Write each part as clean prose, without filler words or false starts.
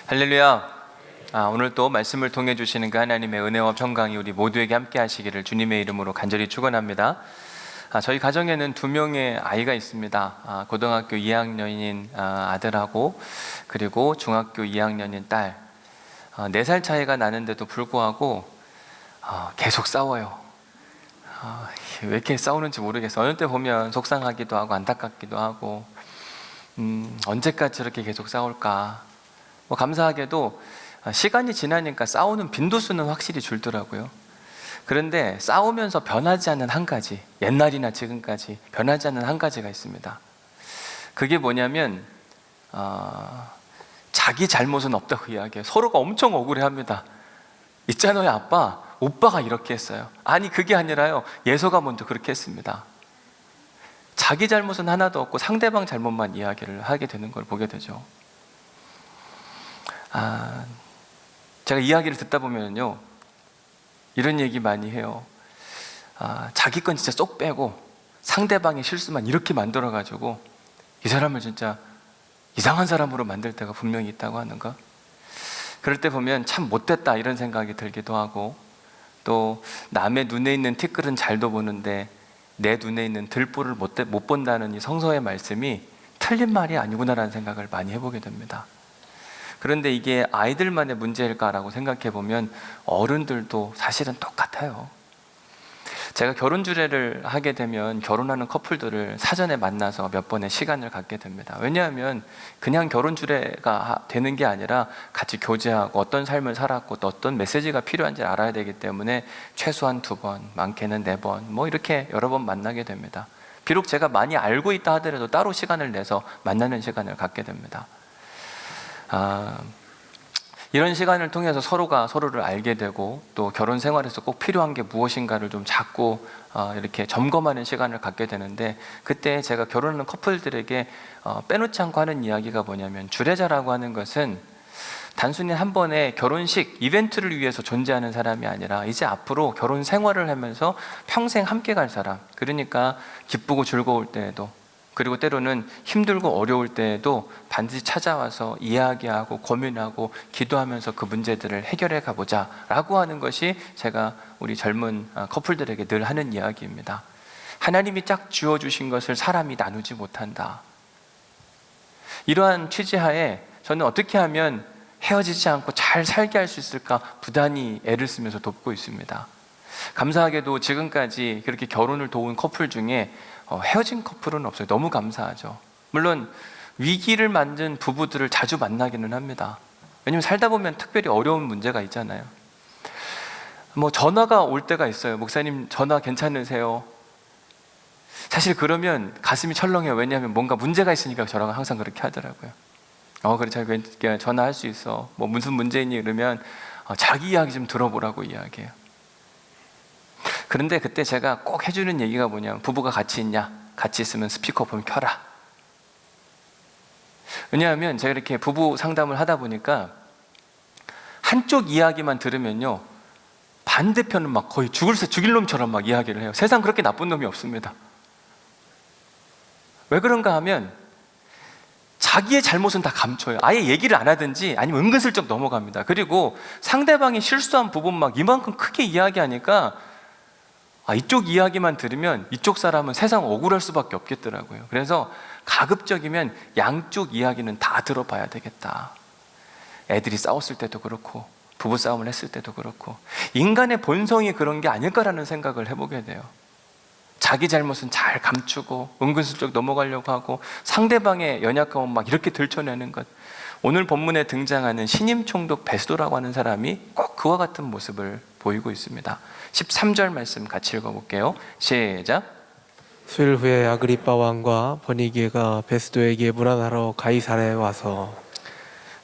할렐루야. 오늘 또 말씀을 통해 주시는 그 하나님의 은혜와 평강이 우리 모두에게 함께 하시기를 주님의 이름으로 간절히 축원합니다. 저희 가정에는 2명의 아이가 있습니다. 고등학교 2학년인 아들하고 그리고 중학교 2학년인 딸. 4살 차이가 나는데도 불구하고 계속 싸워요. 왜 이렇게 싸우는지 모르겠어요. 어느 때 보면 속상하기도 하고 안타깝기도 하고 언제까지 저렇게 계속 싸울까. 감사하게도 시간이 지나니까 싸우는 빈도수는 확실히 줄더라고요. 그런데 싸우면서 변하지 않는 한 가지, 옛날이나 지금까지 변하지 않는 한 가지가 있습니다. 그게 뭐냐면 자기 잘못은 없다고 이야기해요. 서로가 엄청 억울해합니다. 있잖아요, 아빠, 오빠가 이렇게 했어요. 아니, 그게 아니라요, 예서가 먼저 그렇게 했습니다. 자기 잘못은 하나도 없고 상대방 잘못만 이야기를 하게 되는 걸 보게 되죠. 제가 이야기를 듣다 보면요, 이런 얘기 많이 해요. 자기 건 진짜 쏙 빼고 상대방의 실수만 이렇게 만들어가지고 이 사람을 진짜 이상한 사람으로 만들 때가 분명히 있다고 하는 것. 그럴 때 보면 참 못됐다 이런 생각이 들기도 하고, 또 남의 눈에 있는 티끌은 잘도 보는데 내 눈에 있는 들보를 못 본다는 이 성서의 말씀이 틀린 말이 아니구나라는 생각을 많이 해보게 됩니다. 그런데 이게 아이들만의 문제일까라고 생각해 보면 어른들도 사실은 똑같아요. 제가 결혼 주례를 하게 되면 결혼하는 커플들을 사전에 만나서 몇 번의 시간을 갖게 됩니다. 왜냐하면 그냥 결혼 주례가 되는 게 아니라 같이 교제하고 어떤 삶을 살았고 또 어떤 메시지가 필요한지 알아야 되기 때문에 최소한 2번, 많게는 4번, 이렇게 여러 번 만나게 됩니다. 비록 제가 많이 알고 있다 하더라도 따로 시간을 내서 만나는 시간을 갖게 됩니다. 이런 시간을 통해서 서로가 서로를 알게 되고, 또 결혼 생활에서 꼭 필요한 게 무엇인가를 좀 자꾸 이렇게 점검하는 시간을 갖게 되는데, 그때 제가 결혼하는 커플들에게 빼놓지 않고 하는 이야기가 뭐냐면, 주례자라고 하는 것은 단순히 한 번의 결혼식 이벤트를 위해서 존재하는 사람이 아니라 이제 앞으로 결혼 생활을 하면서 평생 함께 갈 사람, 그러니까 기쁘고 즐거울 때에도, 그리고 때로는 힘들고 어려울 때에도 반드시 찾아와서 이야기하고 고민하고 기도하면서 그 문제들을 해결해 가보자 라고 하는 것이 제가 우리 젊은 커플들에게 늘 하는 이야기입니다. 하나님이 짝 지어주신 것을 사람이 나누지 못한다. 이러한 취지하에 저는 어떻게 하면 헤어지지 않고 잘 살게 할 수 있을까 부단히 애를 쓰면서 돕고 있습니다. 감사하게도 지금까지 그렇게 결혼을 도운 커플 중에 헤어진 커플은 없어요. 너무 감사하죠. 물론 위기를 만든 부부들을 자주 만나기는 합니다. 왜냐면 살다 보면 특별히 어려운 문제가 있잖아요. 전화가 올 때가 있어요. 목사님, 전화 괜찮으세요? 사실 그러면 가슴이 철렁해요. 왜냐하면 뭔가 문제가 있으니까 저랑 항상 그렇게 하더라고요. 그래, 잘 전화할 수 있어. 무슨 문제 있니? 이러면 자기 이야기 좀 들어보라고 이야기해요. 그런데 그때 제가 꼭 해주는 얘기가 뭐냐면, 부부가 같이 있냐? 같이 있으면 스피커폰 켜라. 왜냐하면 제가 이렇게 부부 상담을 하다 보니까 한쪽 이야기만 들으면요, 반대편은 막 거의 죽일 놈처럼 막 이야기를 해요. 세상 그렇게 나쁜 놈이 없습니다. 왜 그런가 하면 자기의 잘못은 다 감춰요. 아예 얘기를 안 하든지 아니면 은근슬쩍 넘어갑니다. 그리고 상대방이 실수한 부분 막 이만큼 크게 이야기하니까 이쪽 이야기만 들으면 이쪽 사람은 세상 억울할 수밖에 없겠더라고요. 그래서 가급적이면 양쪽 이야기는 다 들어봐야 되겠다. 애들이 싸웠을 때도 그렇고 부부싸움을 했을 때도 그렇고 인간의 본성이 그런 게 아닐까라는 생각을 해보게 돼요. 자기 잘못은 잘 감추고 은근슬쩍 넘어가려고 하고 상대방의 연약함은 막 이렇게 들춰내는 것. 오늘 본문에 등장하는 신임 총독 베스도라고 하는 사람이 꼭 그와 같은 모습을 보이고 있습니다. 13절 말씀 같이 읽어볼게요. 시작. 수일 후에 아그리빠 왕과 버니게가 베스도에게 문안하러 가이사랴에 와서,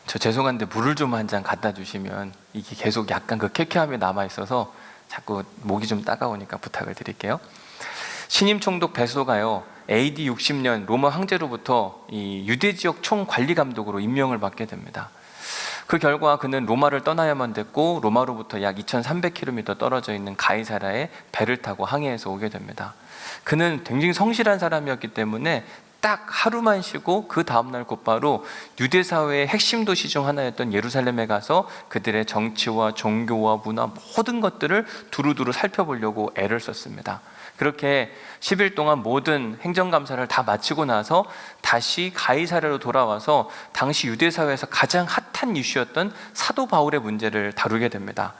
저 죄송한데 물을 좀 한 잔 갖다 주시면, 이게 계속 약간 그 쾌쾌함이 남아있어서 자꾸 목이 좀 따가우니까 부탁을 드릴게요. 신임 총독 베스도가요, AD 60년 로마 황제로부터 이 유대 지역 총관리 감독으로 임명을 받게 됩니다. 그 결과 그는 로마를 떠나야만 됐고, 로마로부터 약 2300km 떨어져 있는 가이사랴에 배를 타고 항해해서 오게 됩니다. 그는 굉장히 성실한 사람이었기 때문에 딱 하루만 쉬고 그 다음날 곧바로 유대 사회의 핵심 도시 중 하나였던 예루살렘에 가서 그들의 정치와 종교와 문화 모든 것들을 두루두루 살펴보려고 애를 썼습니다. 그렇게 10일 동안 모든 행정감사를 다 마치고 나서 다시 가이사랴로 돌아와서 당시 유대 사회에서 가장 핫한 이슈였던 사도 바울의 문제를 다루게 됩니다.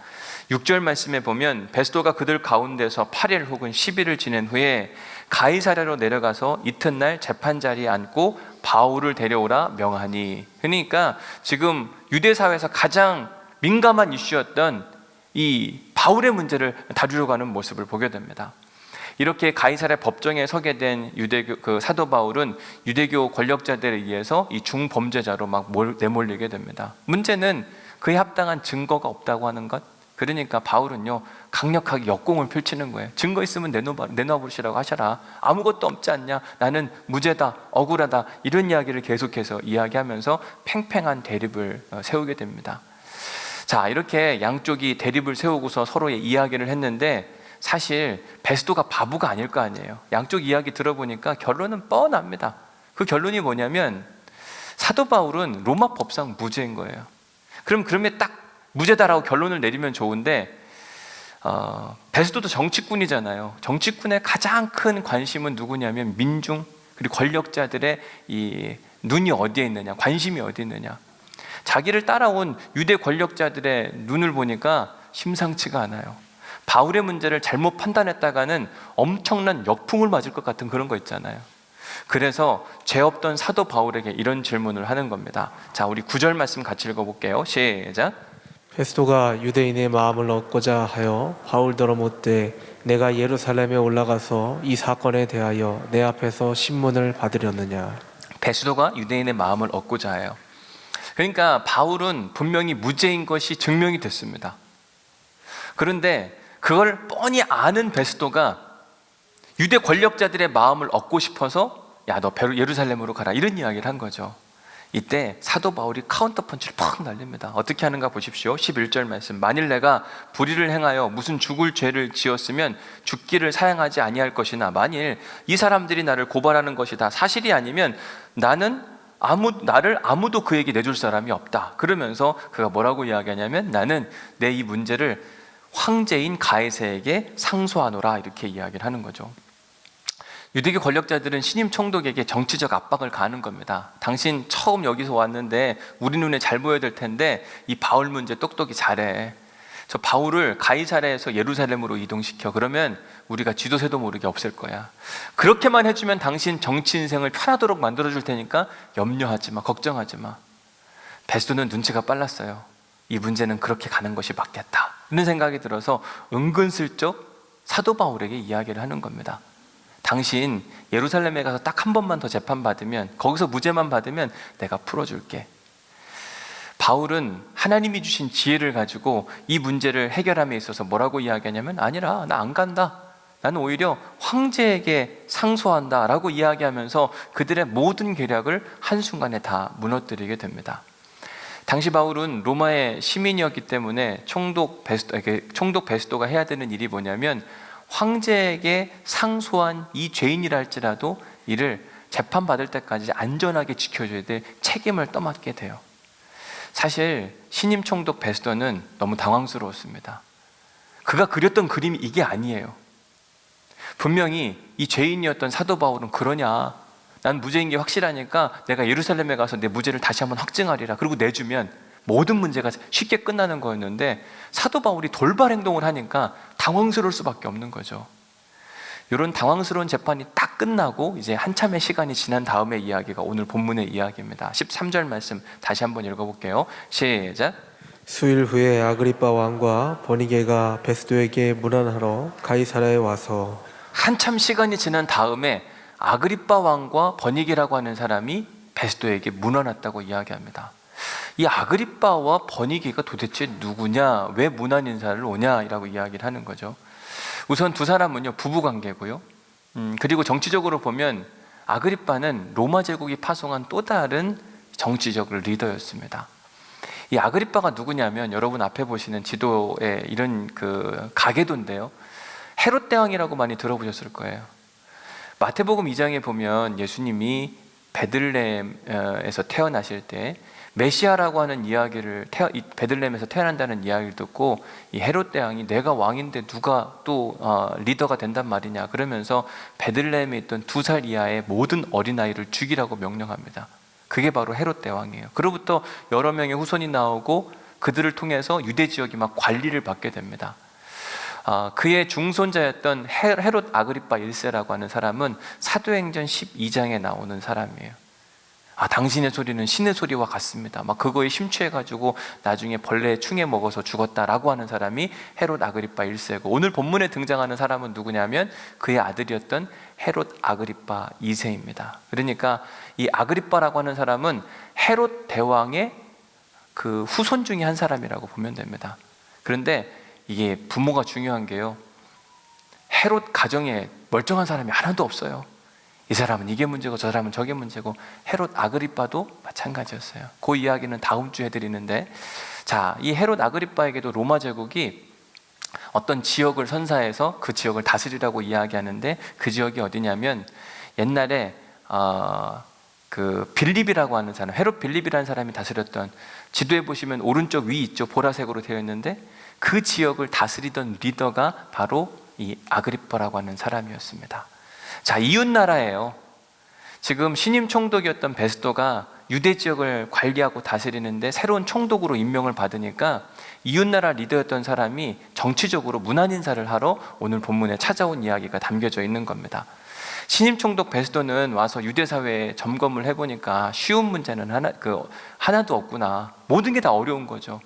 6절 말씀에 보면 베스도가 그들 가운데서 8일 혹은 10일을 지낸 후에 가이사랴로 내려가서 이튿날 재판 자리에 앉고 바울을 데려오라 명하니. 그러니까 지금 유대 사회에서 가장 민감한 이슈였던 이 바울의 문제를 다루려고 하는 모습을 보게 됩니다. 이렇게 가이사랴 법정에 서게 된 유대교 사도 바울은 유대교 권력자들에 의해서 이 중범죄자로 막 내몰리게 됩니다. 문제는 그에 합당한 증거가 없다고 하는 것. 그러니까 바울은요 강력하게 역공을 펼치는 거예요. 증거 있으면 내놔보시라고 하셔라. 아무것도 없지 않냐, 나는 무죄다, 억울하다, 이런 이야기를 계속해서 이야기하면서 팽팽한 대립을 세우게 됩니다. 자, 이렇게 양쪽이 대립을 세우고서 서로의 이야기를 했는데 사실 베스도가 바보가 아닐 거 아니에요. 양쪽 이야기 들어보니까 결론은 뻔합니다. 그 결론이 뭐냐면 사도 바울은 로마 법상 무죄인 거예요. 그러면 딱 무죄다라고 결론을 내리면 좋은데 베스도도 정치꾼이잖아요. 정치꾼의 가장 큰 관심은 누구냐면 민중 그리고 권력자들의 이 눈이 어디에 있느냐, 관심이 어디에 있느냐. 자기를 따라온 유대 권력자들의 눈을 보니까 심상치가 않아요. 바울의 문제를 잘못 판단했다가는 엄청난 역풍을 맞을 것 같은 그런 거 있잖아요. 그래서 죄 없던 사도 바울에게 이런 질문을 하는 겁니다. 자, 우리 9절 말씀 같이 읽어볼게요. 시작. 베스도가 유대인의 마음을 얻고자 하여 바울더러 묻되 내가 예루살렘에 올라가서 이 사건에 대하여 내 앞에서 신문을 받으려느냐. 베스도가 유대인의 마음을 얻고자 해요. 그러니까 바울은 분명히 무죄인 것이 증명이 됐습니다. 그런데 그걸 뻔히 아는 베스도가 유대 권력자들의 마음을 얻고 싶어서 야, 너 예루살렘으로 가라, 이런 이야기를 한 거죠. 이때 사도 바울이 카운터 펀치를 팍 날립니다. 어떻게 하는가 보십시오. 11절 말씀. 만일 내가 불의를 행하여 무슨 죽을 죄를 지었으면 죽기를 사양하지 아니할 것이나 만일 이 사람들이 나를 고발하는 것이 다 사실이 아니면 나를 아무도 그에게 내줄 사람이 없다. 그러면서 그가 뭐라고 이야기하냐면 나는 내 이 문제를 황제인 가이사에게 상소하노라, 이렇게 이야기를 하는 거죠. 유대교 권력자들은 신임 총독에게 정치적 압박을 가하는 겁니다. 당신 처음 여기서 왔는데 우리 눈에 잘 보여야 될 텐데 이 바울 문제 똑똑히 잘해. 저 바울을 가이사랴에서 예루살렘으로 이동시켜. 그러면 우리가 쥐도새도 모르게 없앨 거야. 그렇게만 해주면 당신 정치 인생을 편하도록 만들어줄 테니까 염려하지 마, 걱정하지 마. 베스도는 눈치가 빨랐어요. 이 문제는 그렇게 가는 것이 맞겠다, 이런 생각이 들어서 은근슬쩍 사도 바울에게 이야기를 하는 겁니다. 당신 예루살렘에 가서 딱 한 번만 더 재판받으면, 거기서 무죄만 받으면 내가 풀어줄게. 바울은 하나님이 주신 지혜를 가지고 이 문제를 해결함에 있어서 뭐라고 이야기하냐면 아니라 나 안 간다, 나는 오히려 황제에게 상소한다 라고 이야기하면서 그들의 모든 계략을 한순간에 다 무너뜨리게 됩니다. 당시 바울은 로마의 시민이었기 때문에 총독 베스도가 해야 되는 일이 뭐냐면 황제에게 상소한 이 죄인이라 할지라도 이를 재판받을 때까지 안전하게 지켜줘야 될 책임을 떠맡게 돼요. 사실 신임 총독 베스도는 너무 당황스러웠습니다. 그가 그렸던 그림이 이게 아니에요. 분명히 이 죄인이었던 사도 바울은 그러냐, 난 무죄인 게 확실하니까 내가 예루살렘에 가서 내 무죄를 다시 한번 확증하리라, 그리고 내주면 모든 문제가 쉽게 끝나는 거였는데 사도 바울이 돌발 행동을 하니까 당황스러울 수밖에 없는 거죠. 이런 당황스러운 재판이 딱 끝나고 이제 한참의 시간이 지난 다음의 이야기가 오늘 본문의 이야기입니다. 13절 말씀 다시 한번 읽어볼게요. 시작. 수일 후에 아그리빠 왕과 버니게가 베스도에게 문안하러 가이사랴에 와서. 한참 시간이 지난 다음에 아그리빠 왕과 버니게라고 하는 사람이 베스도에게 문안했다고 이야기합니다. 이 아그리빠와 버니게가 도대체 누구냐, 왜 문안 인사를 오냐라고 이야기를 하는 거죠. 우선 두 사람은요 부부관계고요. 그리고 정치적으로 보면 아그리빠는 로마 제국이 파송한 또 다른 정치적 리더였습니다. 이 아그리빠가 누구냐면 여러분 앞에 보시는 지도에 이런 그 가계도인데요, 헤롯 대왕이라고 많이 들어보셨을 거예요. 마태복음 2장에 보면 예수님이 베들레헴에서 태어나실 때 메시아라고 하는 이야기를 베들레헴에서 태어난다는 이야기를 듣고 이 헤롯 대왕이 내가 왕인데 누가 또 리더가 된단 말이냐 그러면서 베들레헴에 있던 2살 이하의 모든 어린아이를 죽이라고 명령합니다. 그게 바로 헤롯 대왕이에요. 그로부터 여러 명의 후손이 나오고 그들을 통해서 유대 지역이 막 관리를 받게 됩니다. 그의 중손자였던 헤롯 아그리파 1세라고 하는 사람은 사도행전 12장에 나오는 사람이에요. 당신의 소리는 신의 소리와 같습니다. 막 그거에 심취해가지고 나중에 벌레에 충해 먹어서 죽었다라고 하는 사람이 헤롯 아그리파 1세고, 오늘 본문에 등장하는 사람은 누구냐면 그의 아들이었던 헤롯 아그리파 2세입니다. 그러니까 이 아그리파라고 하는 사람은 헤롯 대왕의 그 후손 중에 한 사람이라고 보면 됩니다. 그런데 이게 부모가 중요한 게요, 헤롯 가정에 멀쩡한 사람이 하나도 없어요. 이 사람은 이게 문제고 저 사람은 저게 문제고. 헤롯 아그리빠도 마찬가지였어요. 그 이야기는 다음 주에 드리는데, 자, 이 헤롯 아그리빠에게도 로마 제국이 어떤 지역을 선사해서 그 지역을 다스리라고 이야기하는데, 그 지역이 어디냐면 옛날에 그 빌립이라고 하는 사람, 헤롯 빌립이라는 사람이 다스렸던, 지도에 보시면 오른쪽 위 있죠, 보라색으로 되어 있는데 그 지역을 다스리던 리더가 바로 이 아그리빠라고 하는 사람이었습니다. 자, 이웃 나라예요. 지금 신임 총독이었던 베스도가 유대 지역을 관리하고 다스리는데 새로운 총독으로 임명을 받으니까 이웃 나라 리더였던 사람이 정치적으로 문안 인사를 하러 오늘 본문에 찾아온 이야기가 담겨져 있는 겁니다. 신임 총독 베스도는 와서 유대 사회에 점검을 해보니까 쉬운 문제는 하나도 없구나. 모든 게 다 어려운 거죠.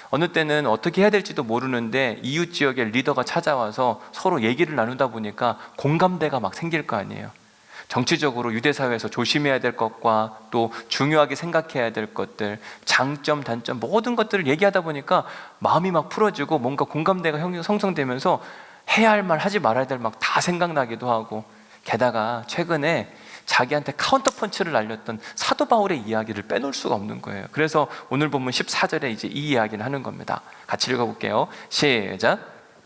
어느 때는 어떻게 해야 될지도 모르는데 이웃 지역의 리더가 찾아와서 서로 얘기를 나누다 보니까 공감대가 막 생길 거 아니에요. 정치적으로 유대 사회에서 조심해야 될 것과 또 중요하게 생각해야 될 것들, 장점, 단점, 모든 것들을 얘기하다 보니까 마음이 막 풀어지고 뭔가 공감대가 형성되면서 해야 할 말, 하지 말아야 될 막 다 생각나기도 하고, 게다가 최근에 자기한테 카운터 펀치를 날렸던 사도 바울의 이야기를 빼놓을 수가 없는 거예요. 그래서 오늘 본문 14절에 이제 이 이야기를 하는 겁니다. 같이 읽어볼게요. 시작.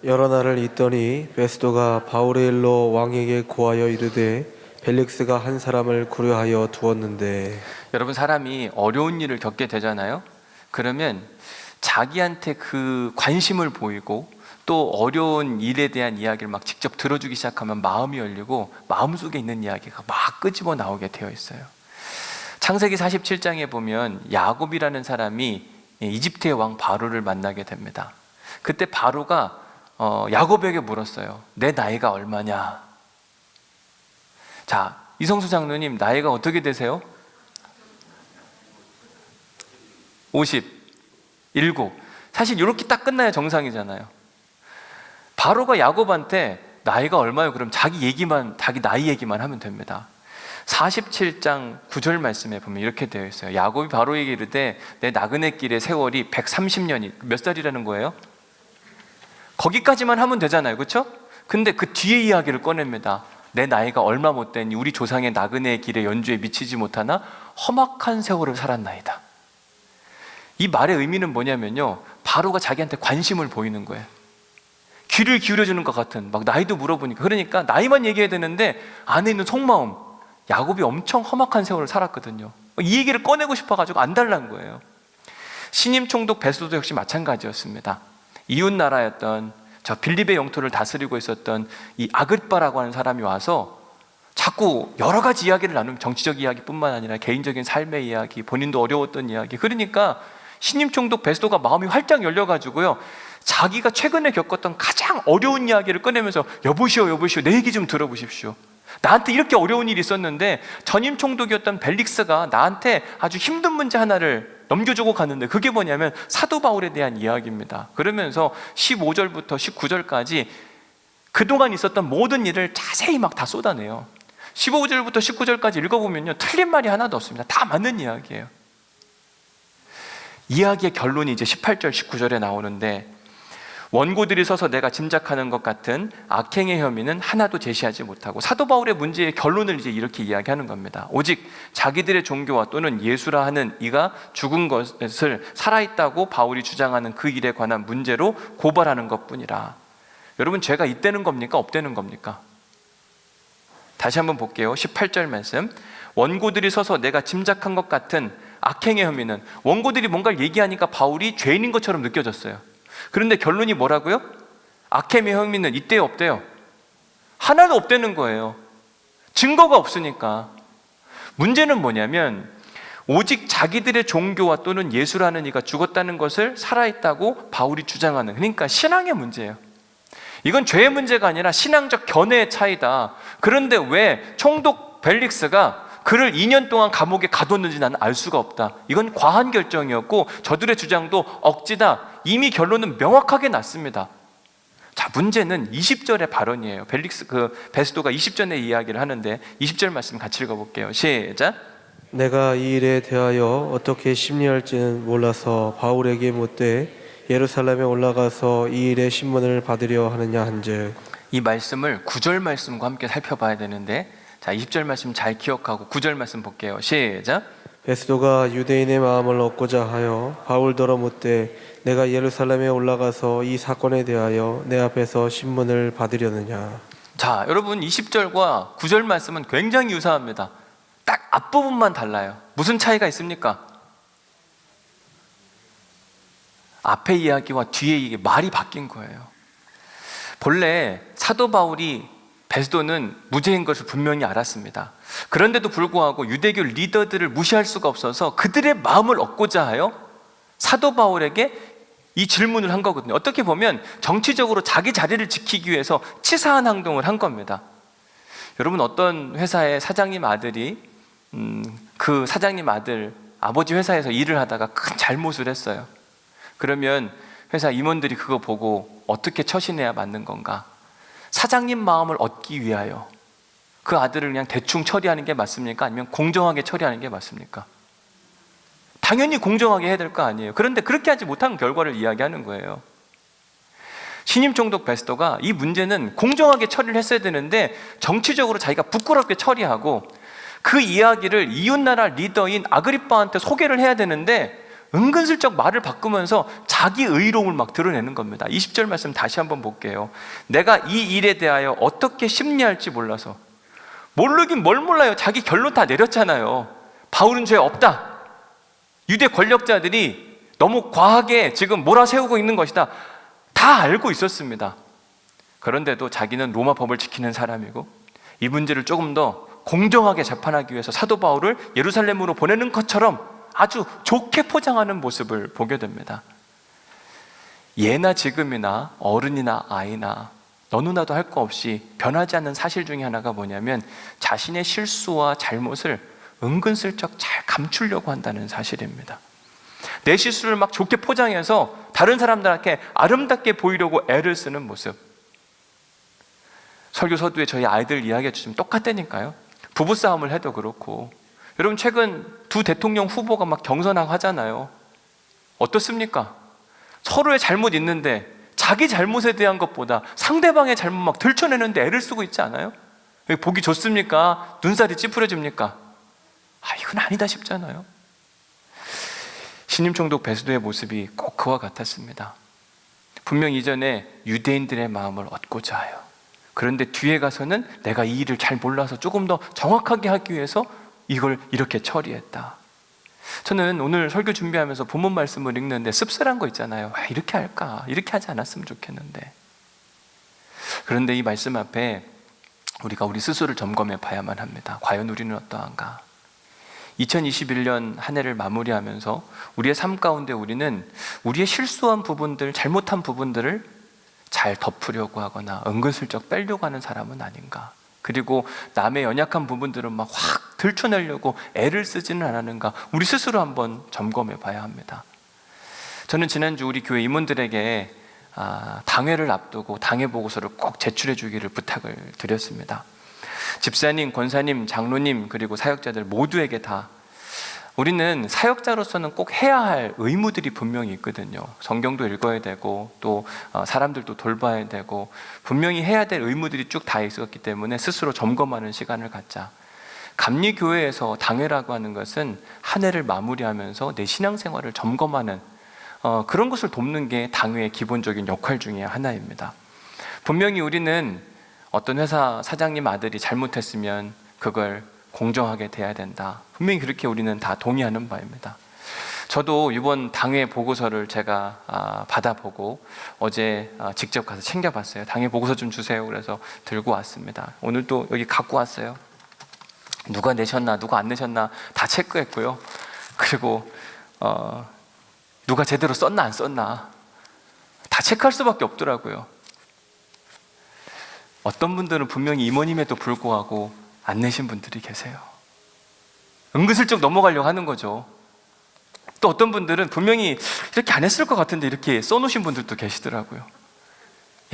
여러 날을 있더니 베스도가 바울의 일로 왕에게 고하여 이르되 벨릭스가 한 사람을 구려하여 두었는데. 여러분, 사람이 어려운 일을 겪게 되잖아요. 그러면 자기한테 그 관심을 보이고 또 어려운 일에 대한 이야기를 막 직접 들어주기 시작하면 마음이 열리고 마음속에 있는 이야기가 막 끄집어 나오게 되어 있어요. 창세기 47장에 보면 야곱이라는 사람이 이집트의 왕 바로를 만나게 됩니다. 그때 바로가 야곱에게 물었어요. 내 나이가 얼마냐? 자, 이성수 장로님 나이가 어떻게 되세요? 57. 사실 이렇게 딱 끝나야 정상이잖아요. 바로가 야곱한테 나이가 얼마요? 그럼 자기 나이 얘기만 하면 됩니다. 47장 9절 말씀에 보면 이렇게 되어 있어요. 야곱이 바로에게 이르되 내 나그네 길의 세월이 130년이 몇 살이라는 거예요? 거기까지만 하면 되잖아요, 그렇죠? 근데 그 뒤에 이야기를 꺼냅니다. 내 나이가 얼마 못되니 우리 조상의 나그네 길의 연주에 미치지 못하나 험악한 세월을 살았나이다. 이 말의 의미는 뭐냐면요, 바로가 자기한테 관심을 보이는 거예요. 귀를 기울여주는 것 같은, 막 나이도 물어보니까. 그러니까 나이만 얘기해야 되는데 안에 있는 속마음, 야곱이 엄청 험악한 세월을 살았거든요. 이 얘기를 꺼내고 싶어가지고 안 달라는 거예요. 신임 총독 베스도도 역시 마찬가지였습니다. 이웃 나라였던 저 빌립의 영토를 다스리고 있었던 이 아그리빠라고 하는 사람이 와서 자꾸 여러 가지 이야기를 나누면, 정치적 이야기뿐만 아니라 개인적인 삶의 이야기, 본인도 어려웠던 이야기. 그러니까 신임 총독 베스도가 마음이 활짝 열려가지고요, 자기가 최근에 겪었던 가장 어려운 이야기를 꺼내면서 여보시오 내 얘기 좀 들어보십시오. 나한테 이렇게 어려운 일이 있었는데 전임 총독이었던 벨릭스가 나한테 아주 힘든 문제 하나를 넘겨주고 갔는데 그게 뭐냐면 사도 바울에 대한 이야기입니다. 그러면서 15절부터 19절까지 그동안 있었던 모든 일을 자세히 막 다 쏟아내요. 15절부터 19절까지 읽어보면요, 틀린 말이 하나도 없습니다. 다 맞는 이야기예요. 이야기의 결론이 이제 18절 19절에 나오는데, 원고들이 서서 내가 짐작하는 것 같은 악행의 혐의는 하나도 제시하지 못하고, 사도 바울의 문제의 결론을 이제 이렇게 이야기하는 겁니다. 오직 자기들의 종교와 또는 예수라 하는 이가 죽은 것을 살아있다고 바울이 주장하는 그 일에 관한 문제로 고발하는 것뿐이라. 여러분, 죄가 있다는 겁니까? 없다는 겁니까? 다시 한번 볼게요. 18절 말씀. 원고들이 서서 내가 짐작한 것 같은 악행의 혐의는, 원고들이 뭔가를 얘기하니까 바울이 죄인인 것처럼 느껴졌어요. 그런데 결론이 뭐라고요? 악행의 혐의는 이때에 없대요. 하나도 없다는 거예요. 증거가 없으니까. 문제는 뭐냐면 오직 자기들의 종교와 또는 예수라는 이가 죽었다는 것을 살아있다고 바울이 주장하는, 그러니까 신앙의 문제예요. 이건 죄의 문제가 아니라 신앙적 견해의 차이다. 그런데 왜 총독 벨릭스가 그를 2년 동안 감옥에 가뒀는지 나는 알 수가 없다. 이건 과한 결정이었고 저들의 주장도 억지다. 이미 결론은 명확하게 났습니다. 자, 문제는 20절의 발언이에요. 베스도가 20절의 이야기를 하는데 20절 말씀 같이 읽어볼게요. 시작. 내가 이 일에 대하여 어떻게 심리할지는 몰라서 바울에게 묻되 예루살렘에 올라가서 이 일의 신문을 받으려 하느냐 한즉. 이 말씀을 9절 말씀과 함께 살펴봐야 되는데, 자, 20절 말씀 잘 기억하고 9절 말씀 볼게요. 시작. 베스도가 유대인의 마음을 얻고자 하여 바울더러 묻되 내가 예루살렘에 올라가서 이 사건에 대하여 내 앞에서 신문을 받으려느냐. 자, 여러분 20절과 9절 말씀은 굉장히 유사합니다. 딱 앞부분만 달라요. 무슨 차이가 있습니까? 앞의 이야기와 뒤의 이야기, 말이 바뀐 거예요. 본래 사도 바울이 베스도는 무죄인 것을 분명히 알았습니다. 그런데도 불구하고 유대교 리더들을 무시할 수가 없어서 그들의 마음을 얻고자 하여 사도 바울에게 이 질문을 한 거거든요. 어떻게 보면 정치적으로 자기 자리를 지키기 위해서 치사한 행동을 한 겁니다. 여러분, 어떤 회사의 사장님 아들이 그 사장님 아들 아버지 회사에서 일을 하다가 큰 잘못을 했어요. 그러면 회사 임원들이 그거 보고 어떻게 처신해야 맞는 건가? 사장님 마음을 얻기 위하여 그 아들을 그냥 대충 처리하는 게 맞습니까? 아니면 공정하게 처리하는 게 맞습니까? 당연히 공정하게 해야 될 거 아니에요. 그런데 그렇게 하지 못한 결과를 이야기하는 거예요. 신임 총독 베스도가 이 문제는 공정하게 처리를 했어야 되는데 정치적으로 자기가 부끄럽게 처리하고 그 이야기를 이웃나라 리더인 아그리빠한테 소개를 해야 되는데 은근슬쩍 말을 바꾸면서 자기 의로움을 막 드러내는 겁니다. 20절 말씀 다시 한번 볼게요. 내가 이 일에 대하여 어떻게 심리할지 몰라서. 모르긴 뭘 몰라요. 자기 결론 다 내렸잖아요. 바울은 죄 없다. 유대 권력자들이 너무 과하게 지금 몰아세우고 있는 것이다. 다 알고 있었습니다. 그런데도 자기는 로마 법을 지키는 사람이고 이 문제를 조금 더 공정하게 재판하기 위해서 사도 바울을 예루살렘으로 보내는 것처럼 아주 좋게 포장하는 모습을 보게 됩니다. 예나 지금이나 어른이나 아이나 너무나도 할 거 없이 변하지 않는 사실 중에 하나가 뭐냐면 자신의 실수와 잘못을 은근슬쩍 잘 감추려고 한다는 사실입니다. 내 실수를 막 좋게 포장해서 다른 사람들한테 아름답게 보이려고 애를 쓰는 모습. 설교 서두에 저희 아이들 이야기해 주시면 똑같다니까요. 부부싸움을 해도 그렇고, 여러분 최근 두 대통령 후보가 막 경선하고 하잖아요. 어떻습니까? 서로의 잘못 있는데 자기 잘못에 대한 것보다 상대방의 잘못 막 들춰내는데 애를 쓰고 있지 않아요? 보기 좋습니까? 눈살이 찌푸려집니까? 이건 아니다 싶잖아요. 신임 총독 베스도의 모습이 꼭 그와 같았습니다. 분명 이전에 유대인들의 마음을 얻고자 해요. 그런데 뒤에 가서는 내가 이 일을 잘 몰라서 조금 더 정확하게 하기 위해서 이걸 이렇게 처리했다. 저는 오늘 설교 준비하면서 본문 말씀을 읽는데 씁쓸한 거 있잖아요. 이렇게 할까? 이렇게 하지 않았으면 좋겠는데. 그런데 이 말씀 앞에 우리가 우리 스스로를 점검해 봐야만 합니다. 과연 우리는 어떠한가? 2021년 한 해를 마무리하면서 우리의 삶 가운데 우리는 우리의 실수한 부분들, 잘못한 부분들을 잘 덮으려고 하거나 은근슬쩍 빼려고 하는 사람은 아닌가? 그리고 남의 연약한 부분들은 막 확 들춰내려고 애를 쓰지는 않았는가? 우리 스스로 한번 점검해 봐야 합니다. 저는 지난주 우리 교회 임원들에게 당회를 앞두고 당회 보고서를 꼭 제출해 주기를 부탁을 드렸습니다. 집사님, 권사님, 장로님, 그리고 사역자들 모두에게 다 우리는 사역자로서는 꼭 해야 할 의무들이 분명히 있거든요. 성경도 읽어야 되고 또 사람들도 돌봐야 되고 분명히 해야 될 의무들이 쭉 다 있었기 때문에 스스로 점검하는 시간을 갖자. 감리교회에서 당회라고 하는 것은 한 해를 마무리하면서 내 신앙생활을 점검하는 그런 것을 돕는 게 당회의 기본적인 역할 중에 하나입니다. 분명히 우리는 어떤 회사 사장님 아들이 잘못했으면 그걸 공정하게 돼야 된다. 분명히 그렇게 우리는 다 동의하는 바입니다. 저도 이번 당회 보고서를 제가 받아보고 어제 직접 가서 챙겨봤어요. 당회 보고서 좀 주세요. 그래서 들고 왔습니다. 오늘 또 여기 갖고 왔어요. 누가 내셨나 누가 안 내셨나 다 체크했고요. 그리고 누가 제대로 썼나 안 썼나 다 체크할 수밖에 없더라고요. 어떤 분들은 분명히 임원임에도 불구하고 안 내신 분들이 계세요. 은근슬쩍 넘어가려고 하는 거죠. 또 어떤 분들은 분명히 이렇게 안 했을 것 같은데 이렇게 써놓으신 분들도 계시더라고요.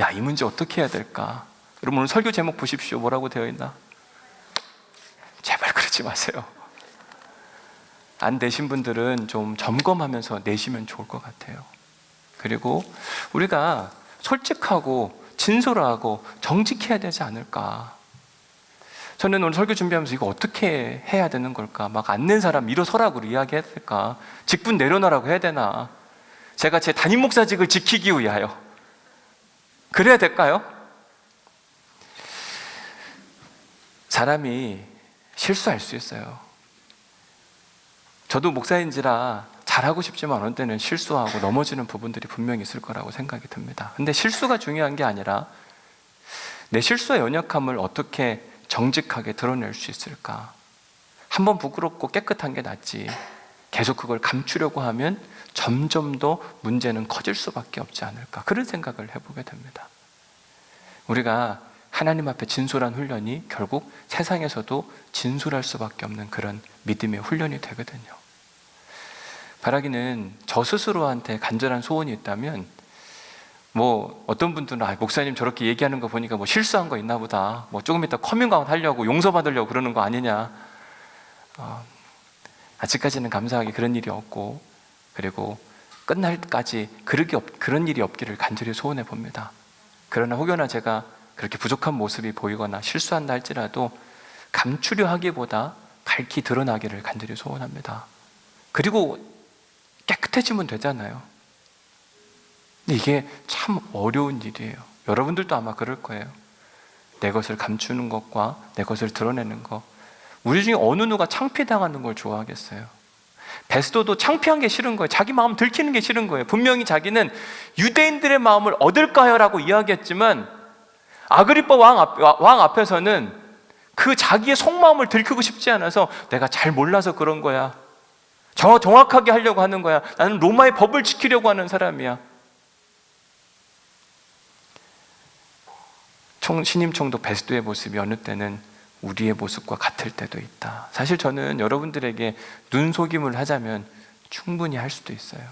야, 이 문제 어떻게 해야 될까? 여러분 오늘 설교 제목 보십시오. 뭐라고 되어 있나? 제발 그러지 마세요. 안 내신 분들은 좀 점검하면서 내시면 좋을 것 같아요. 그리고 우리가 솔직하고 진솔하고 정직해야 되지 않을까. 저는 오늘 설교 준비하면서 이거 어떻게 해야 되는 걸까? 막 안 낸 사람 일어서라고 이야기해야 될까? 직분 내려놓으라고 해야 되나? 제가 제 담임 목사직을 지키기 위하여 그래야 될까요? 사람이 실수할 수 있어요. 저도 목사인지라 잘하고 싶지만 어느 때는 실수하고 넘어지는 부분들이 분명히 있을 거라고 생각이 듭니다. 근데 실수가 중요한 게 아니라 내 실수의 연약함을 어떻게 정직하게 드러낼 수 있을까? 한번 부끄럽고 깨끗한 게 낫지. 계속 그걸 감추려고 하면 점점 더 문제는 커질 수밖에 없지 않을까? 그런 생각을 해보게 됩니다. 우리가 하나님 앞에 진솔한 훈련이 결국 세상에서도 진솔할 수밖에 없는 그런 믿음의 훈련이 되거든요. 바라기는 저 스스로한테 간절한 소원이 있다면 뭐 어떤 분들은 목사님 저렇게 얘기하는 거 보니까 뭐 실수한 거 있나 보다, 뭐 조금 이따 커밍아웃 하려고 용서받으려고 그러는 거 아니냐. 아직까지는 감사하게 그런 일이 없고, 그리고 끝날 때까지 그런 일이 없기를 간절히 소원해 봅니다. 그러나 혹여나 제가 그렇게 부족한 모습이 보이거나 실수한다 할지라도 감추려 하기보다 밝히 드러나기를 간절히 소원합니다. 그리고 깨끗해지면 되잖아요. 근데 이게 참 어려운 일이에요. 여러분들도 아마 그럴 거예요. 내 것을 감추는 것과 내 것을 드러내는 것. 우리 중에 어느 누가 창피당하는 걸 좋아하겠어요? 베스도도 창피한 게 싫은 거예요. 자기 마음 들키는 게 싫은 거예요. 분명히 자기는 유대인들의 마음을 얻을까요? 라고 이야기했지만 아그리빠 왕 앞에서는 그 자기의 속마음을 들키고 싶지 않아서 내가 잘 몰라서 그런 거야. 정확하게 하려고 하는 거야. 나는 로마의 법을 지키려고 하는 사람이야. 신임총독 베스도의 모습이 어느 때는 우리의 모습과 같을 때도 있다. 사실 저는 여러분들에게 눈속임을 하자면 충분히 할 수도 있어요.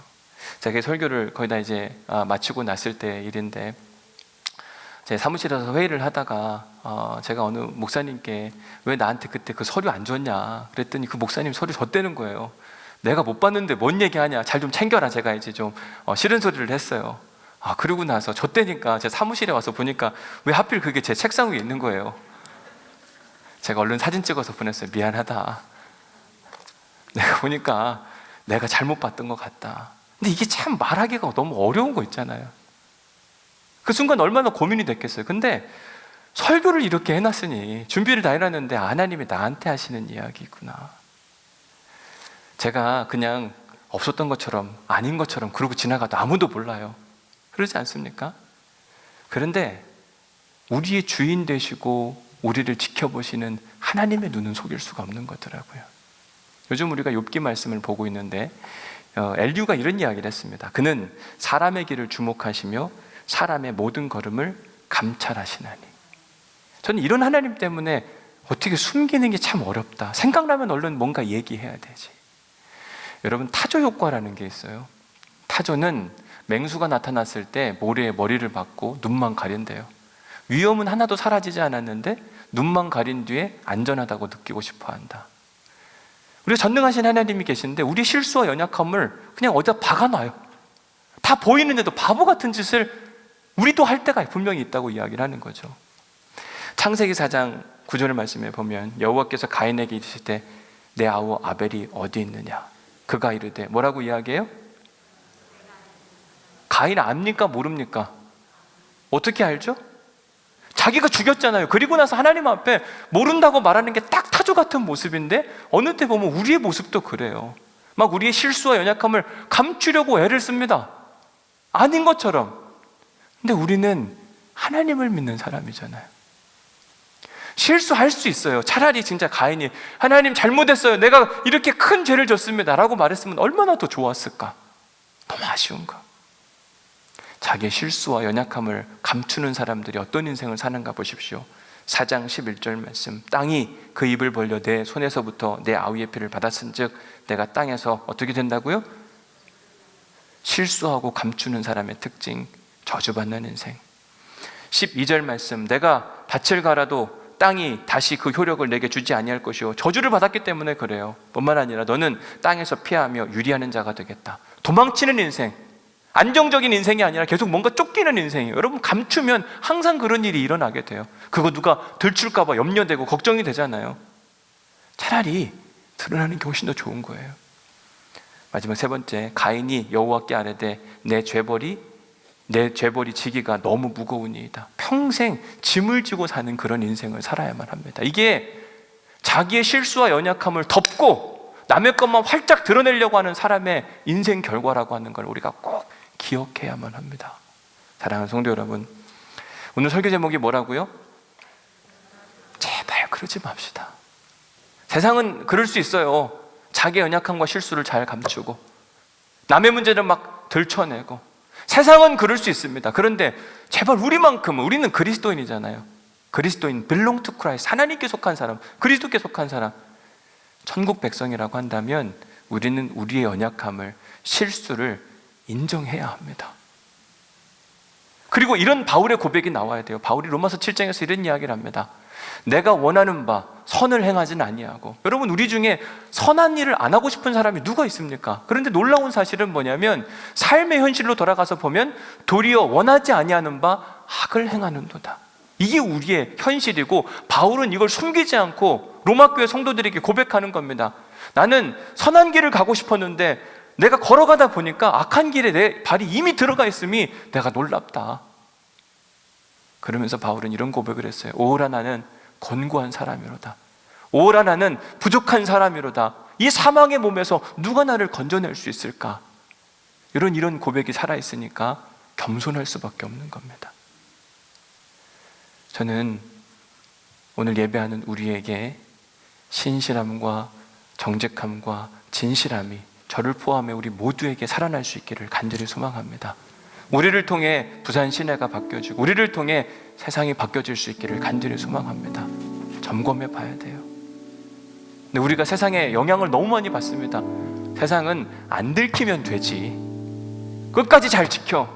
제가 설교를 거의 다 이제 마치고 났을 때 일인데, 제 사무실에서 회의를 하다가 제가 어느 목사님께 왜 나한테 그때 그 서류 안 줬냐 그랬더니 그 목사님 서류 줬다는 거예요. 내가 못 봤는데 뭔 얘기하냐, 잘 좀 챙겨라. 제가 이제 좀 싫은 소리를 했어요. 그러고 나서 줬다니까 제 사무실에 와서 보니까 왜 하필 그게 제 책상 위에 있는 거예요. 제가 얼른 사진 찍어서 보냈어요. 미안하다. 내가 보니까 내가 잘못 봤던 것 같다. 근데 이게 참 말하기가 너무 어려운 거 있잖아요. 그 순간 얼마나 고민이 됐겠어요. 근데 설교를 이렇게 해놨으니 준비를 다 해놨는데 하나님이 나한테 하시는 이야기구나. 제가 그냥 없었던 것처럼 아닌 것처럼 그러고 지나가도 아무도 몰라요. 그러지 않습니까? 그런데 우리의 주인 되시고 우리를 지켜보시는 하나님의 눈은 속일 수가 없는 거더라고요. 요즘 우리가 욥기 말씀을 보고 있는데 엘리후가 이런 이야기를 했습니다. 그는 사람의 길을 주목하시며 사람의 모든 걸음을 감찰하시나니. 저는 이런 하나님 때문에 어떻게 숨기는 게 참 어렵다. 생각나면 얼른 뭔가 얘기해야 되지. 여러분, 타조 효과라는 게 있어요. 타조는 맹수가 나타났을 때 모래에 머리를 박고 눈만 가린대요. 위험은 하나도 사라지지 않았는데 눈만 가린 뒤에 안전하다고 느끼고 싶어 한다. 우리가 전능하신 하나님이 계신데 우리 실수와 연약함을 그냥 어디다 박아놔요. 다 보이는데도 바보 같은 짓을 우리도 할 때가 분명히 있다고 이야기를 하는 거죠. 창세기 4장 9절 말씀에 보면 여호와께서 가인에게 이르실 때 내 아우 아벨이 어디 있느냐? 그가 이르되 뭐라고 이야기해요? 가인 압니까? 모릅니까? 어떻게 알죠? 자기가 죽였잖아요. 그리고 나서 하나님 앞에 모른다고 말하는 게 딱 타조 같은 모습인데 어느 때 보면 우리의 모습도 그래요. 막 우리의 실수와 연약함을 감추려고 애를 씁니다. 아닌 것처럼. 근데 우리는 하나님을 믿는 사람이잖아요. 실수할 수 있어요. 차라리 진짜 가인이 하나님 잘못했어요. 내가 이렇게 큰 죄를 졌습니다 라고 말했으면 얼마나 더 좋았을까. 너무 아쉬운 거. 자기의 실수와 연약함을 감추는 사람들이 어떤 인생을 사는가 보십시오. 4장 11절 말씀. 땅이 그 입을 벌려 내 손에서부터 내 아우의 피를 받았은즉 내가 땅에서 어떻게 된다고요? 실수하고 감추는 사람의 특징, 저주받는 인생. 12절 말씀. 내가 밭을 갈아도 땅이 다시 그 효력을 내게 주지 아니할 것이요 저주를 받았기 때문에 그래요. 뿐만 아니라 너는 땅에서 피하며 유리하는 자가 되겠다. 도망치는 인생, 안정적인 인생이 아니라 계속 뭔가 쫓기는 인생이에요. 여러분, 감추면 항상 그런 일이 일어나게 돼요. 그거 누가 들출까 봐 염려되고 걱정이 되잖아요. 차라리 드러나는 게 훨씬 더 좋은 거예요. 마지막 세 번째, 가인이 여호와께 아뢰되 내 죄벌이 지기가 너무 무거우니이다. 평생 짐을 지고 사는 그런 인생을 살아야만 합니다. 이게 자기의 실수와 연약함을 덮고 남의 것만 활짝 드러내려고 하는 사람의 인생 결과라고 하는 걸 우리가 꼭 기억해야만 합니다. 사랑하는 성도 여러분, 오늘 설교 제목이 뭐라고요? 제발 그러지 맙시다. 세상은 그럴 수 있어요. 자기의 연약함과 실수를 잘 감추고 남의 문제를 막 들춰내고 세상은 그럴 수 있습니다. 그런데 제발 우리만큼은, 우리는 그리스도인이잖아요. 그리스도인, belong to Christ, 하나님께 속한 사람, 그리스도께 속한 사람, 천국 백성이라고 한다면 우리는 우리의 연약함을, 실수를 인정해야 합니다. 그리고 이런 바울의 고백이 나와야 돼요. 바울이 로마서 7장에서 이런 이야기를 합니다. 내가 원하는 바 선을 행하지는 아니하고. 여러분, 우리 중에 선한 일을 안 하고 싶은 사람이 누가 있습니까? 그런데 놀라운 사실은 뭐냐면 삶의 현실로 돌아가서 보면 도리어 원하지 아니하는 바 악을 행하는도다. 이게 우리의 현실이고 바울은 이걸 숨기지 않고 로마 교회 성도들에게 고백하는 겁니다. 나는 선한 길을 가고 싶었는데 내가 걸어가다 보니까 악한 길에 내 발이 이미 들어가 있음이 내가 놀랍다. 그러면서 바울은 이런 고백을 했어요. 오라 나는 곤고한 사람이로다. 오라 나는 부족한 사람이로다. 이 사망의 몸에서 누가 나를 건져낼 수 있을까? 이런 고백이 살아있으니까 겸손할 수밖에 없는 겁니다. 저는 오늘 예배하는 우리에게 신실함과 정직함과 진실함이 저를 포함해 우리 모두에게 살아날 수 있기를 간절히 소망합니다. 우리를 통해 부산 시내가 바뀌어지고 우리를 통해 세상이 바뀌어질 수 있기를 간절히 소망합니다. 점검해 봐야 돼요. 근데 우리가 세상에 영향을 너무 많이 받습니다. 세상은 안 들키면 되지, 끝까지 잘 지켜.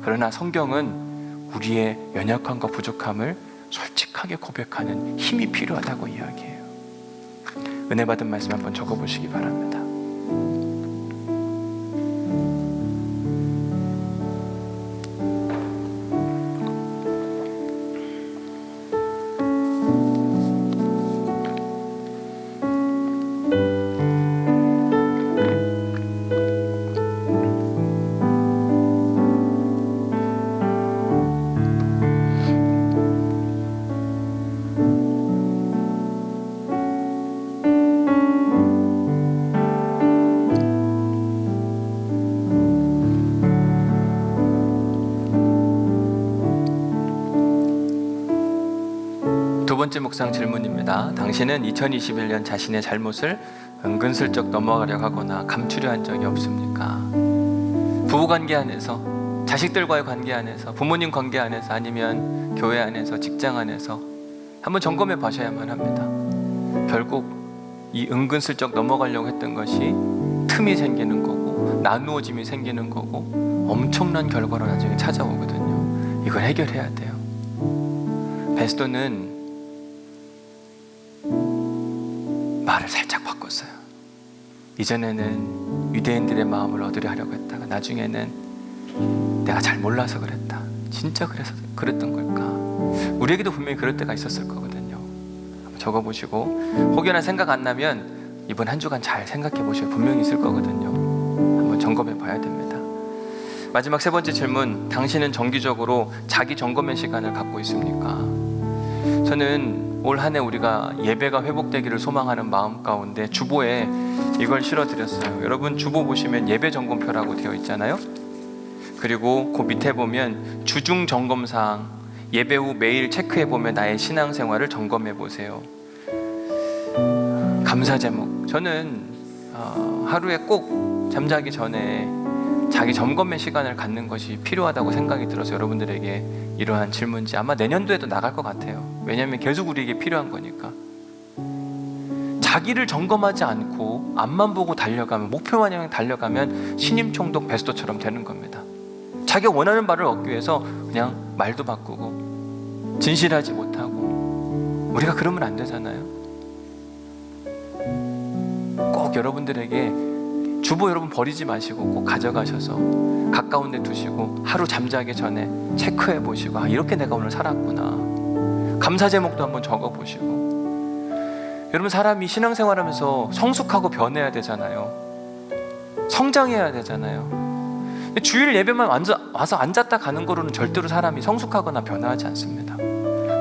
그러나 성경은 우리의 연약함과 부족함을 솔직하게 고백하는 힘이 필요하다고 이야기해요. 은혜 받은 말씀 한번 적어보시기 바랍니다. 두 번째 묵상 질문입니다. 당신은 2021년 자신의 잘못을 은근슬쩍 넘어가려고 하거나 감추려 한 적이 없습니까? 부부관계 안에서, 자식들과의 관계 안에서, 부모님 관계 안에서, 아니면 교회 안에서, 직장 안에서 한번 점검해 보셔야만 합니다. 결국 이 은근슬쩍 넘어가려고 했던 것이 틈이 생기는 거고 나누어짐이 생기는 거고 엄청난 결과로 나중에 찾아오거든요. 이걸 해결해야 돼요. 베스도는 말을 살짝 바꿨어요. 이전에는 유대인들의 마음을 얻으려 하려고 했다가 나중에는 내가 잘 몰라서 그랬다. 진짜 그래서 그랬던 걸까? 우리에게도 분명히 그럴 때가 있었을 거거든요. 한번 적어보시고 혹여나 생각 안 나면 이번 한 주간 잘 생각해 보셔요. 분명히 있을 거거든요. 한번 점검해 봐야 됩니다. 마지막 세 번째 질문, 당신은 정기적으로 자기 점검의 시간을 갖고 있습니까? 저는 올 한 해 우리가 예배가 회복되기를 소망하는 마음 가운데 주보에 이걸 실어드렸어요. 여러분 주보 보시면 예배 점검표라고 되어 있잖아요. 그리고 그 밑에 보면 주중 점검사항, 예배 후 매일 체크해보면 나의 신앙생활을 점검해보세요. 감사 제목, 저는 하루에 꼭 잠자기 전에 자기 점검의 시간을 갖는 것이 필요하다고 생각이 들어서 여러분들에게 이러한 질문지 아마 내년도에도 나갈 것 같아요. 왜냐하면 계속 우리에게 필요한 거니까. 자기를 점검하지 않고 앞만 보고 달려가면, 목표만 향해 달려가면 신임총독 베스토처럼 되는 겁니다. 자기가 원하는 바를 얻기 위해서 그냥 말도 바꾸고 진실하지 못하고, 우리가 그러면 안 되잖아요. 꼭 여러분들에게 주보 여러분 버리지 마시고 꼭 가져가셔서 가까운 데 두시고 하루 잠자기 전에 체크해 보시고, 아, 이렇게 내가 오늘 살았구나. 감사 제목도 한번 적어 보시고. 여러분, 사람이 신앙생활하면서 성숙하고 변해야 되잖아요. 성장해야 되잖아요. 근데 주일 예배만 와서 앉았다 가는 거로는 절대로 사람이 성숙하거나 변화하지 않습니다.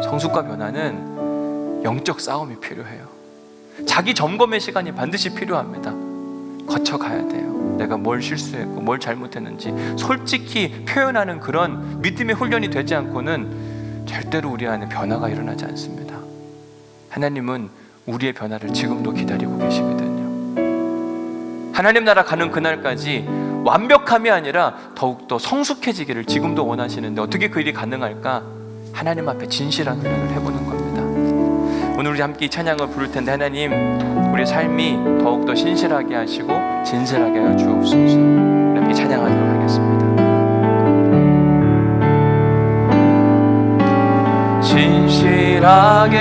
성숙과 변화는 영적 싸움이 필요해요. 자기 점검의 시간이 반드시 필요합니다. 거쳐가야 돼요. 내가 뭘 실수했고 뭘 잘못했는지 솔직히 표현하는 그런 믿음의 훈련이 되지 않고는 절대로 우리 안에 변화가 일어나지 않습니다. 하나님은 우리의 변화를 지금도 기다리고 계시거든요. 하나님 나라 가는 그날까지 완벽함이 아니라 더욱더 성숙해지기를 지금도 원하시는데, 어떻게 그 일이 가능할까? 하나님 앞에 진실한 훈련을 해보는 겁니다. 오늘 우리 함께 이 찬양을 부를 텐데, 하나님 우리의 삶이 더욱더 신실하게 하시고 진실하게 하여 주옵소서. 우리 함께 찬양하도록 하겠습니다. 진실하게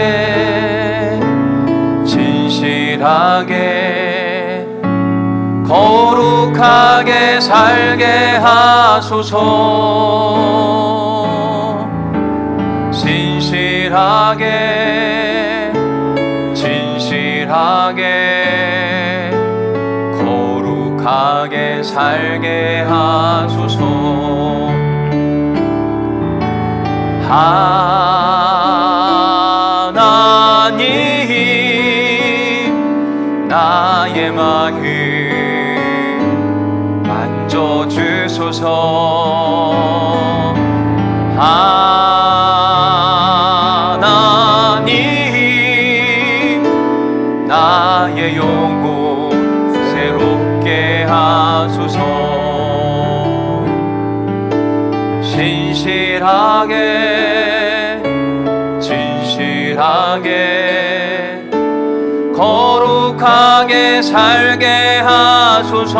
진실하게 거룩하게 살게 하소서. 진실하게 진실하게 거룩하게 살게 하소서. 하나님 나의 마음 만져주소서. 하나님 나의 영혼 새롭게 하소서. 진실하게 진실하게 거룩하게 살게 하소서.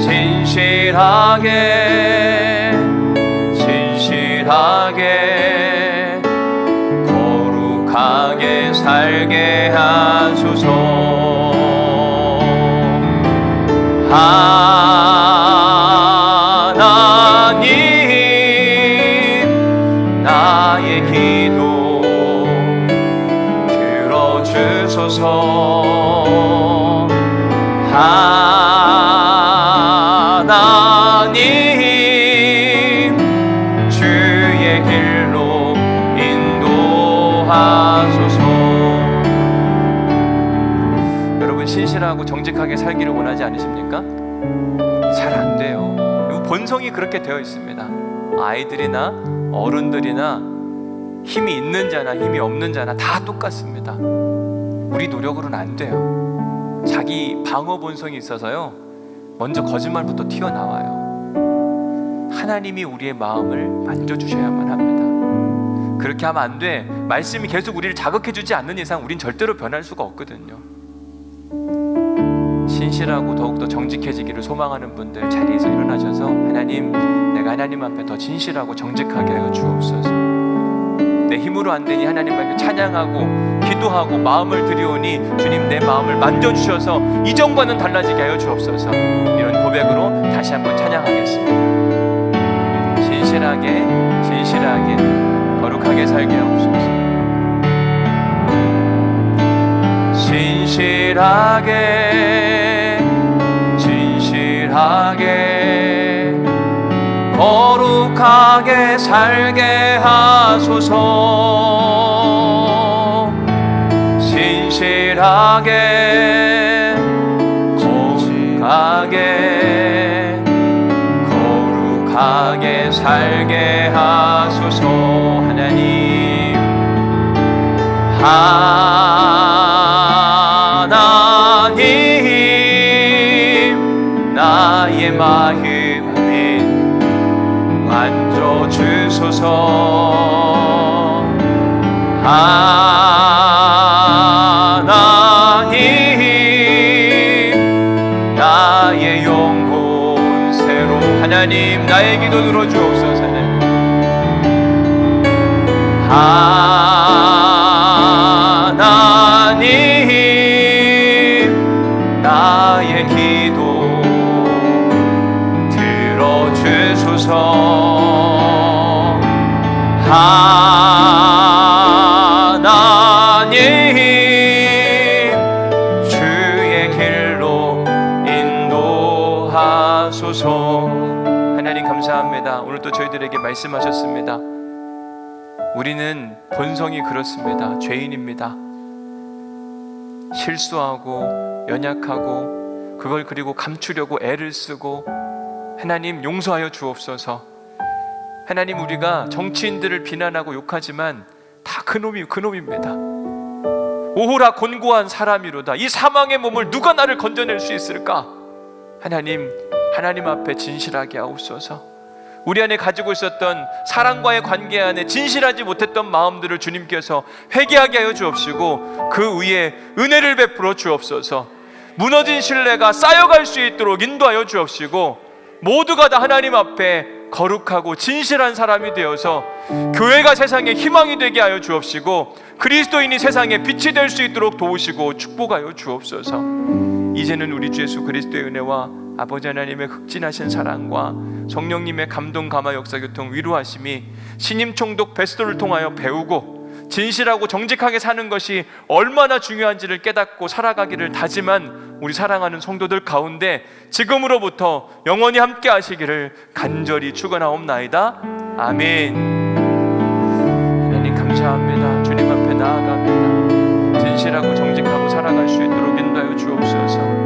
진실하게 진실하게 거룩하게 살게 하소서. 하나님 나의 기도 들어주소서. 하나님 주의 길로 인도하소서. 여러분, 신실하고 정직하게 살기를 원하지 않으십니까? 잘 안 돼요. 본성이 그렇게 되어 있습니다. 아이들이나 어른들이나 힘이 있는 자나 힘이 없는 자나 다 똑같습니다. 우리 노력으로는 안 돼요. 자기 방어 본성이 있어서요, 먼저 거짓말부터 튀어나와요. 하나님이 우리의 마음을 만져주셔야만 합니다. 그렇게 하면 안 돼. 말씀이 계속 우리를 자극해주지 않는 이상 우린 절대로 변할 수가 없거든요. 신실하고 더욱더 정직해지기를 소망하는 분들 자리에서 일어나셔서, 하나님, 내가 하나님 앞에 더 진실하고 정직하게 하여 주옵소서. 내 힘으로 안 되니 하나님 앞에 찬양하고 기도하고 마음을 드리오니 주님 내 마음을 만져주셔서 이전과는 달라지게 하여 주옵소서. 이런 고백으로 다시 한번 찬양하겠습니다. 진실하게 진실하게 거룩하게 살게 하옵소서. 진실하게 진실하게 진실하게 거룩하게 살게 하소서. 진실하게 거룩하게 살게 하소서. 하나님, 하나님, 나의 마음을 만져주소서. 하나님, 나의 영혼 새로. 하나님, 나의 기도 들어주옵소서. 하나님, 나의 기도 들어주소서. 하나님, 주의 길로 인도하소서. 하나님 감사합니다. 오늘 또 저희들에게 말씀하셨습니다. 우리는 본성이 그렇습니다. 죄인입니다. 실수하고 연약하고 그걸 그리고 감추려고 애를 쓰고, 하나님 용서하여 주옵소서. 하나님, 우리가 정치인들을 비난하고 욕하지만 다 그놈입니다. 오호라 곤고한 사람이로다. 이 사망의 몸을 누가 나를 건져낼 수 있을까? 하나님 앞에 진실하게 하옵소서. 우리 안에 가지고 있었던 사랑과의 관계 안에 진실하지 못했던 마음들을 주님께서 회개하게 하여 주옵시고, 그 위에 은혜를 베풀어 주옵소서. 무너진 신뢰가 쌓여갈 수 있도록 인도하여 주옵시고, 모두가 다 하나님 앞에 거룩하고 진실한 사람이 되어서 교회가 세상에 희망이 되게 하여 주옵시고, 그리스도인이 세상에 빛이 될 수 있도록 도우시고 축복하여 주옵소서. 이제는 우리 주 예수 그리스도의 은혜와 아버지 하나님의 극진하신 사랑과 성령님의 감동 감화 역사 교통 위로하심이 신임 총독 베스도를 통하여 배우고 진실하고 정직하게 사는 것이 얼마나 중요한지를 깨닫고 살아가기를 다짐한 우리 사랑하는 성도들 가운데 지금으로부터 영원히 함께 하시기를 간절히 축원하옵나이다. 아멘. 하나님 감사합니다. 주님 앞에 나아갑니다. 진실하고 정직하고 살아갈 수 있도록 인도하여 주옵소서.